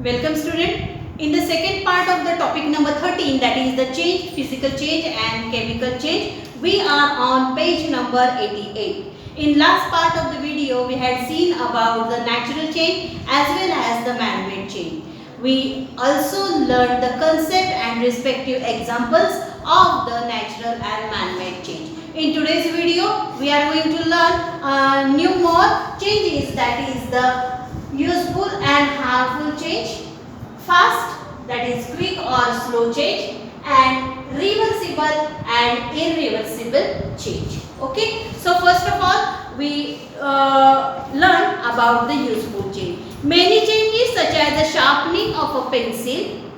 Welcome student. In the second part of the topic number 13, that is the change, physical change and chemical change, we are on page number 88. In last part of the video, we had seen about the natural change as well as the man-made change. We also learned the concept and respective examples of the natural and man-made change. In today's video, we are going to learn new more changes, that is the useful and harmful change, fast, that is quick or slow change, and reversible and irreversible change. Okay, so first of all we learn about the useful change. Many changes such as the sharpening of a pencil,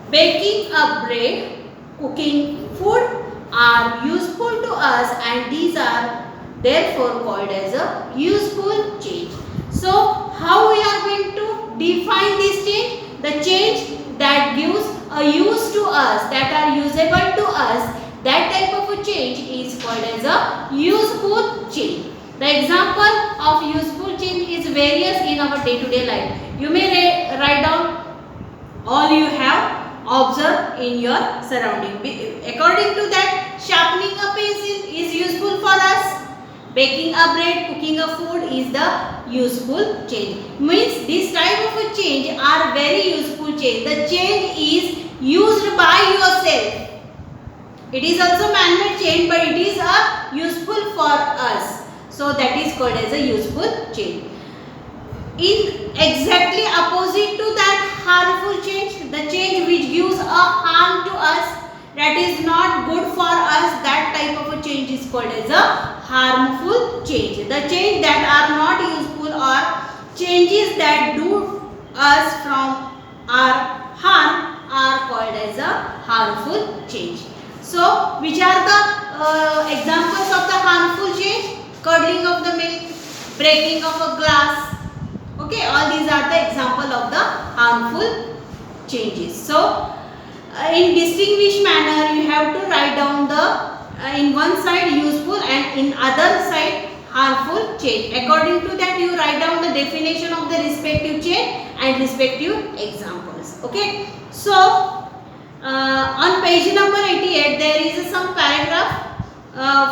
baking a bread, cooking food are useful to us, and these are therefore called as a useful change. So how we are going to define this change? The change that gives a use to us, that are usable to us, that type of a change is called as a useful change. The example of useful change is various in our day-to-day life. You may write down all you have observed in your surrounding. According to that, sharpening a pencil is useful for us. Baking a bread, cooking a food is the useful change. Means this type of a change are very useful change. The change is used by yourself. It is also man-made change, but it is a useful for us. So that is called as a useful change. In exactly opposite to that harmful change, the change which gives a harm to us, that is not good for us, that type of a change is called as a harmful change. The change that are not useful or changes that do us from our harm are called as a harmful change. So which are the examples of the harmful change? Curdling of the milk, breaking of a glass. Okay, all these are the example of the harmful changes. So in distinguished manner you have to write down the in one side useful and in other side harmful change. According to that you write down the definition of the respective change and respective examples. Okay, so on page number 88 there is some paragraph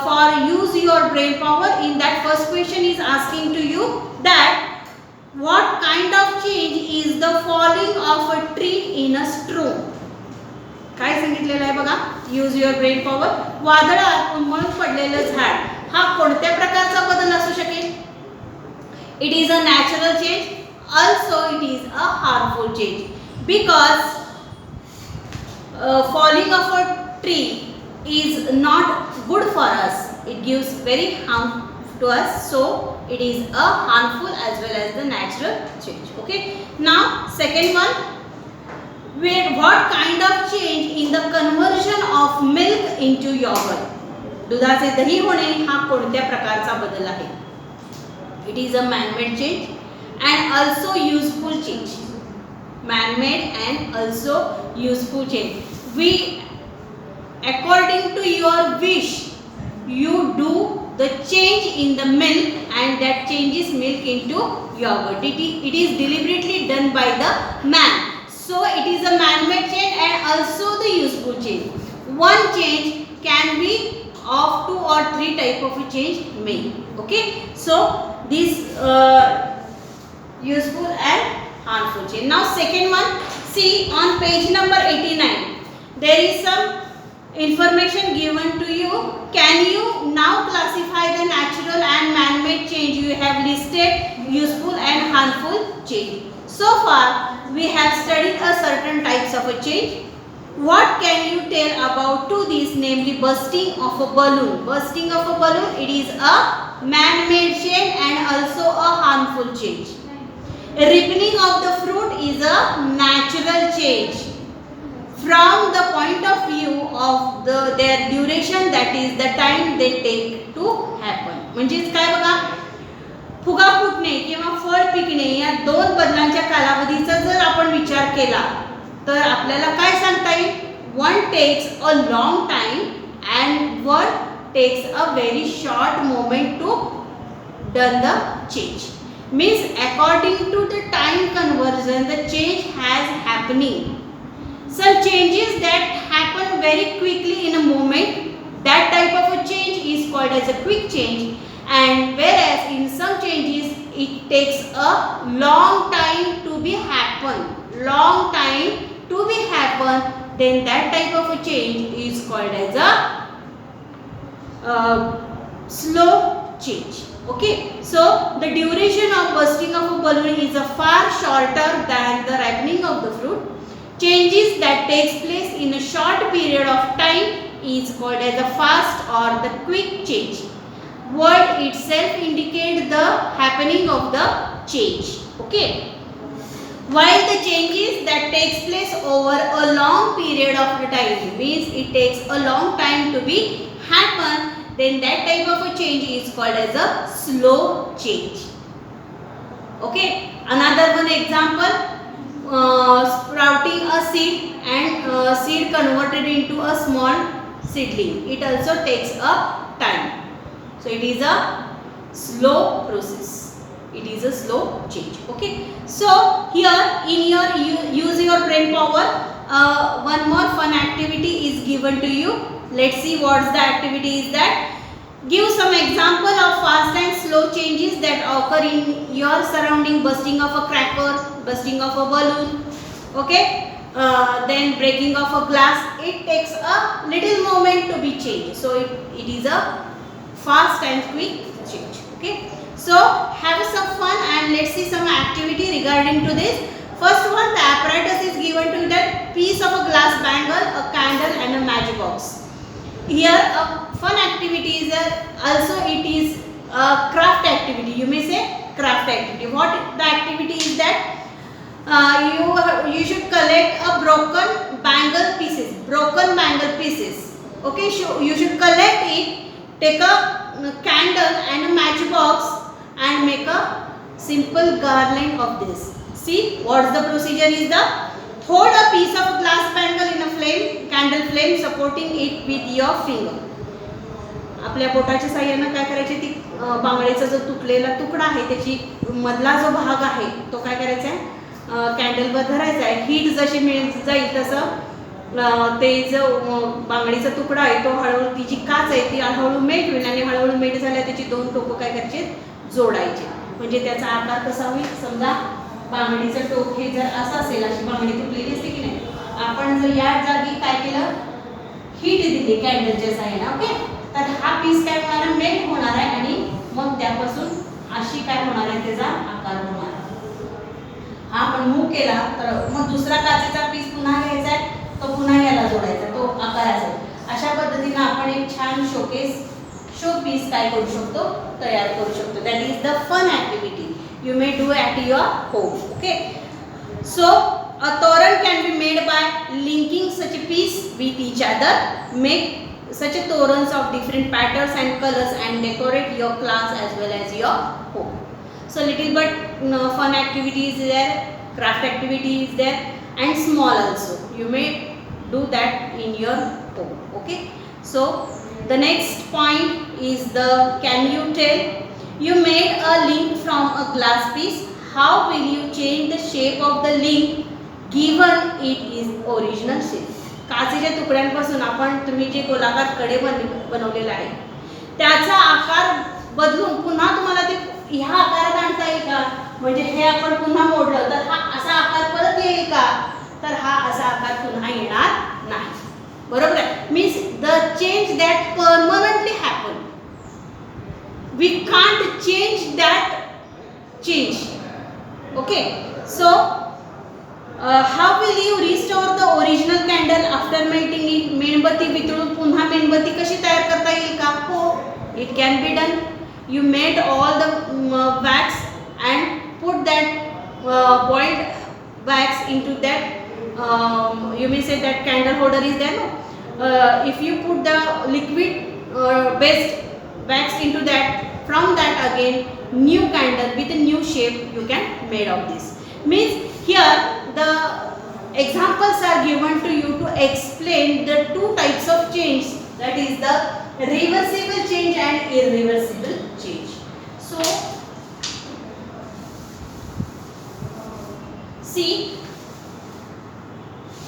for use your brain power. In that first question is asking to you that what kind of change is the falling of a tree in a straw? काय सांगितलेलं आहे बघा, use your brain power. वादळात उन्मळून पडलेलं झाड हा कोणत्या प्रकारचा बदल असू शकेल? It is a natural change, also it is a harmful change, because falling of a tree is not good for us. It gives very harm to us, so it is a harmful as well as the natural change. Okay, now second one, where what kind of change in the conversion of milk into yogurt? दुधाचे दही होणे हा कोणत्या प्रकारचा बदल आहे? It is a man-made change and also useful change. Man-made and also useful change. We, according to your wish, you do the change in the milk and that changes milk into yogurt. It is deliberately done by the man. So it is a man-made change and also the useful change. One change can be of 2 or 3 type of a change made. Okay, so this useful and harmful change. Now second one, see on page number 89 there is some information given to you. Can you now classify the natural and man-made change? You have listed useful and harmful change. So far we have studied a certain types of a change. What can you tell about to these, namely bursting of a balloon? Bursting of a balloon, it is a man-made change and also a harmful change. Ripening of the fruit is a natural change from the point of view of their duration, that is the time they take to happen. म्हणजेच काय बघा, फुगा फुटणे किंवा फळ पिकणे या दोन बदलांच्या कालावधीचा जर आपण विचार केला तर आपल्याला काय सांगता येईल? One takes a long time and one takes a very short moment to done the change. means according to the time conversion the change has happening. Some changes that happen very quickly in a moment, that type of a change is called as a quick change, and whereas in some changes it takes a long time to be happen, then that type of a change is called as a slow change. Okay, so the duration of bursting of a balloon is a far shorter than the ripening of the fruit. Changes that takes place in a short period of time is called as a fast or the quick change. Word itself indicates the happening of the change. Okay. While the changes that takes place over a long period of time, means it takes a long time to be happen, then that type of a change is called as a slow change. Okay. Another one example, sprouting a seed and seed converted into a small seedling. It also takes a time. So it is a slow process. It is a slow change. Okay. So here in your use your brain power, one more fun activity is given to you. Let's see what's the activity is that. Give some example of fast and slow changes that occur in your surrounding. Bursting of a cracker, bursting of a balloon. Okay. Then breaking of a glass. It takes a little moment to be changed. So it is a fast and quick change. Okay. So have some fun and let's see some activity regarding to this. First one, the apparatus is given to that piece of a glass bangle, a candle and a match box. Here a fun activity is also it is a craft activity. You may say craft activity. What the activity is that you should collect a broken bangle pieces. Okay, so you should collect it. Take a candle and a matchbox and make a simple garland of this. See what's the procedure is the hold a piece of glass bangle in a flame, candle flame, supporting it with your finger. आपल्या बोटाच्या साहाय्याने काय करायचे, ती बांगडीचा जो तुटलेला तुकडा आहे त्याची मधला जो भाग आहे तो काय करायचा आहे, कॅन्डलवर धरायचा आहे. हीट जशी मिळ जाईल तसं ते जो बांगडीचा तुकडा आहे तो हळूहळू ती जी काच आहे ती हळूहळू मेल्ट होईल आणि हळूहळू मेल्ट झाल्या त्याची दोन टोकं काय करायचे, जोडायचे. म्हणजे त्याचा आकार कसा होईल, समजा बांगडीचं टोक हे जर असं असेल, अशी बांगडी तुटलेली असते की नाही, आपण जर या जागी काय केलं, हीट दिली कॅन्डलच्या साहाय्याने. ओके, तर हा पीस काय होणार आहे, मेल्ट होणार आहे आणि मग त्यापासून अशी काय होणार आहे, त्याचा आकार होणार आहे. हा आपण मूव केला तर मग दुसरा काचेचा पीस पुन्हा घ्यायचा आहे, तो पुन्हा याला जोडायचा, तो आकार असेल. अशा पद्धतीने आपण एक छान शो पीस काय करू शकतो, तयार करू शकतो. That is the fun activity you may do at your home. Okay, so a toran can be made by linking such a piece with each other. Make such a torans of different patterns and colors and decorate your class as well as your home. So little but fun activity is there, craft activity is there, and small also you may do that in your home. Okay, so the next point is the can you tell. You made a link from a glass piece. How will you change the shape of the link given it is original shape? काचेच्या तुकड्यांपासून आपण तुम्ही जे गोलाकार कडे बनवलेला आहे त्याचा आकार बदलून पुन्हा तुम्हाला ते ह्या आकारात आणता येईल का? म्हणजे हे आपण पुन्हा मोडलं तर हा असा आकार परत येईल का? तर हा असा आकार पुन्हा येणार नाही. बरोबर आहे. Means the change that permanently happen, we can't change that change. Okay, so how will you restore the original candle after melting it? मेणबत्ती वितळून पुन्हा मेणबत्ती कशी तयार करता येईल का? हो, it can be done. You melt all the wax and put that boiled wax into that. You may say that candle holder is there, no? If you put the liquid based wax into that, from that again new candle with a new shape you can made of this. Means here the examples are given to you to explain the two types of change, that is the reversible change and irreversible change. So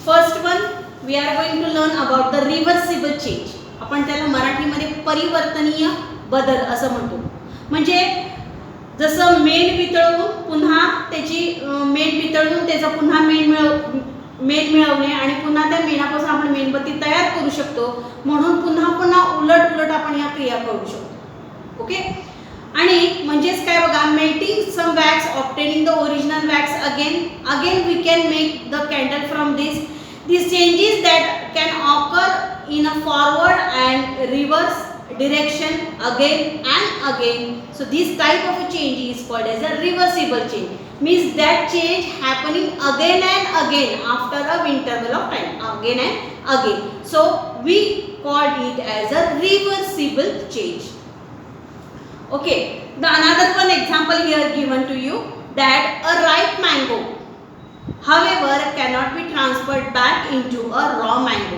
first one we are going to learn about the reversible change. आपण त्याला मराठीमध्ये परिवर्तनीय बदल असं म्हणतो. म्हणजे जसं मेण वितळवून पुन्हा त्याची मेण वितळवून त्याचा पुन्हा मेण मिळवणे आणि पुन्हा त्या मेणापासून आपण मेणबत्ती तयार करू शकतो, म्हणून पुन्हा पुन्हा उलट उलट आपण या क्रिया करू शकतो. ओके. आणि म्हणजेच काय बघा, melting some wax obtaining the original wax again we can make the candle from these changes that can occur in a forward and reverse direction again and again. So this type of a change is called as a reversible change. Means that change happening again and again after a interval of time, again and again. So we called it as a reversible change. Okay. The another one example here given to you, that a ripe mango however cannot be transferred back into a raw mango.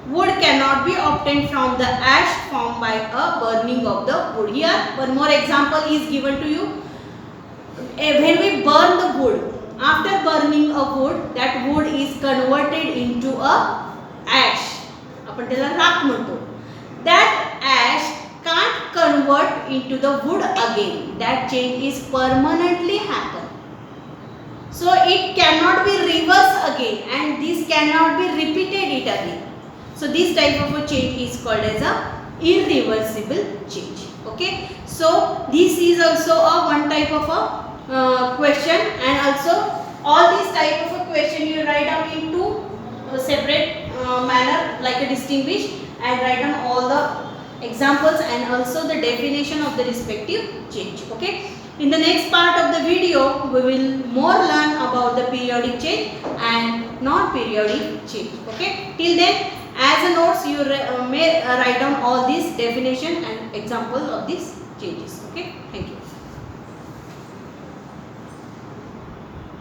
Wood cannot be obtained from the ash formed by a burning of the wood. Here one more example is given to you. When we burn the wood, after burning a wood, that wood is converted into a ash. आपण त्याला राख म्हणतो. That ash can't convert into the wood again. That change is permanently happen. So it cannot be reversed again, and this cannot be repeated it again. So this type of a change is called as a irreversible change. Okay. So this is also a one type of a question, and also all these type of a question you write down in two separate manner, like a distinguish, and write down all the examples and also the definition of the respective change. Okay. In the next part of the video, we will more learn about the periodic change and non-periodic change. Okay. Till then, as a notes, you may write down all these definition and examples of these changes. Okay. Thank you.